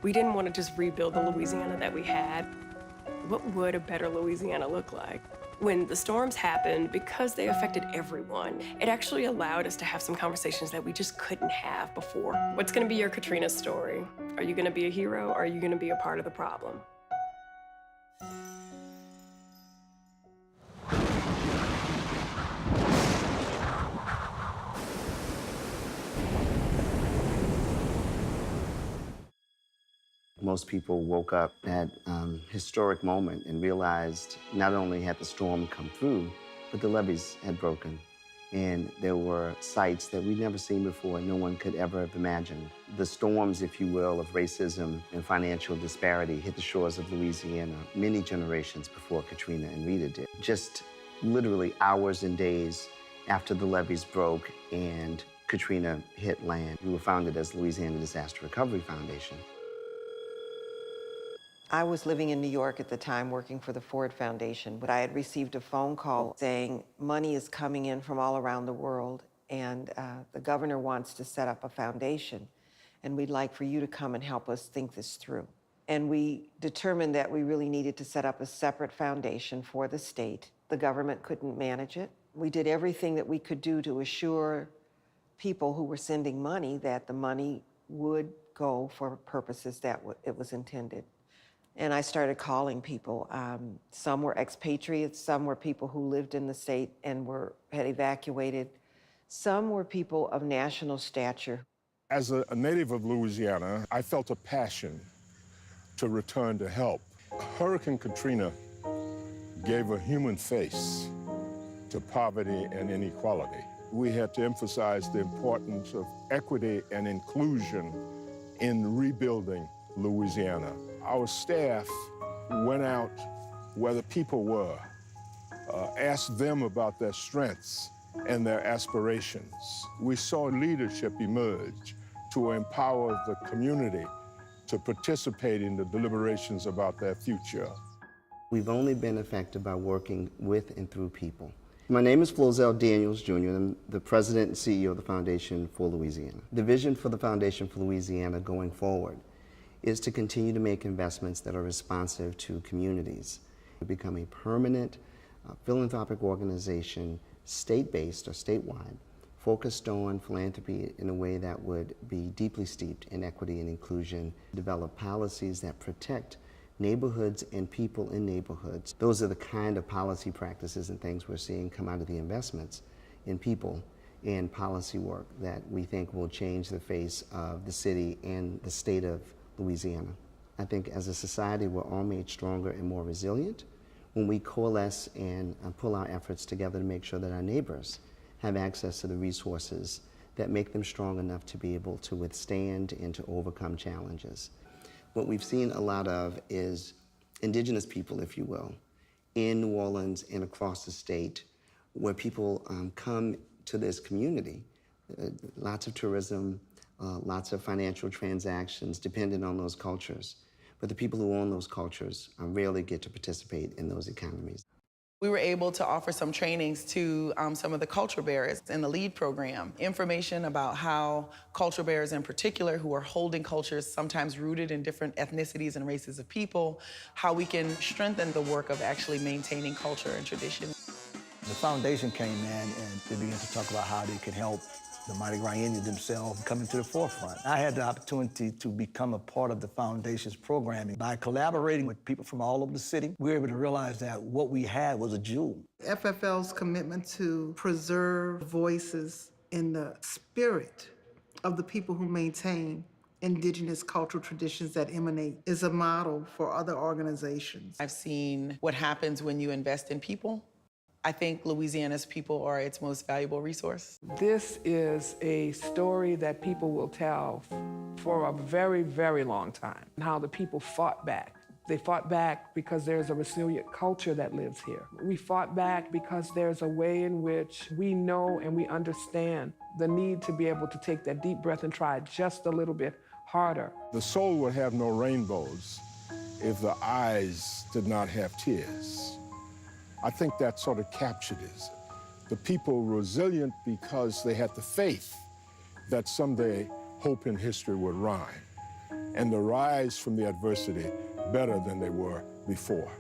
We didn't want to just rebuild the Louisiana that we had. What would a better Louisiana look like? When the storms happened, because they affected everyone, it actually allowed us to have some conversations that we just couldn't have before. What's going to be your Katrina story? Are you going to be a hero, or are you going to be a part of the problem? Most people woke up at historic moment and realized not only had the storm come through, but the levees had broken. And there were sights that we'd never seen before, no one could ever have imagined. The storms, if you will, of racism and financial disparity hit the shores of Louisiana many generations before Katrina and Rita did. Just literally hours and days after the levees broke and Katrina hit land. We were founded as Louisiana Disaster Recovery Foundation. I was living in New York at the time working for the Ford Foundation, but I had received a phone call saying money is coming in from all around the world and the governor wants to set up a foundation and we'd like for you to come and help us think this through. And we determined that we really needed to set up a separate foundation for the state. The government couldn't manage it. We did everything that we could do to assure people who were sending money that the money would go for purposes that it was intended. And I started calling people. Some were expatriates, some were people who lived in the state and had evacuated. Some were people of national stature. As a native of Louisiana, I felt a passion to return to help. Hurricane Katrina gave a human face to poverty and inequality. We had to emphasize the importance of equity and inclusion in rebuilding Louisiana. Our staff went out where the people were, asked them about their strengths and their aspirations. We saw leadership emerge to empower the community to participate in the deliberations about their future. We've only been effective by working with and through people. My name is Flozell Daniels, Jr. I'm the president and CEO of the Foundation for Louisiana. The vision for the Foundation for Louisiana going forward is to continue to make investments that are responsive to communities, to become a permanent philanthropic organization, state-based or statewide, focused on philanthropy in a way that would be deeply steeped in equity and inclusion, develop policies that protect neighborhoods and people in neighborhoods. Those are the kind of policy practices and things we're seeing come out of the investments in people and policy work that we think will change the face of the city and the state of Louisiana. I think as a society, we're all made stronger and more resilient when we coalesce and pull our efforts together to make sure that our neighbors have access to the resources that make them strong enough to be able to withstand and to overcome challenges. What we've seen a lot of is indigenous people, if you will, in New Orleans and across the state, where people come to this community. Lots of tourism, lots of financial transactions dependent on those cultures. But the people who own those cultures rarely get to participate in those economies. We were able to offer some trainings to some of the culture bearers in the LEAD program. Information about how culture bearers in particular, who are holding cultures sometimes rooted in different ethnicities and races of people, how we can strengthen the work of actually maintaining culture and tradition. The foundation came in and they began to talk about how they could help the Mardi Gras Indians themselves coming to the forefront. I had the opportunity to become a part of the foundation's programming. By collaborating with people from all over the city, we were able to realize that what we had was a jewel. FFL's commitment to preserve voices in the spirit of the people who maintain indigenous cultural traditions that emanate is a model for other organizations. I've seen what happens when you invest in people. I think Louisiana's people are its most valuable resource. This is a story that people will tell for a very, very long time, and how the people fought back. They fought back because there's a resilient culture that lives here. We fought back because there's a way in which we know and we understand the need to be able to take that deep breath and try just a little bit harder. The soul would have no rainbows if the eyes did not have tears. I think that sort of captured it. The people were resilient because they had the faith that someday hope in history would rhyme and to rise from the adversity better than they were before.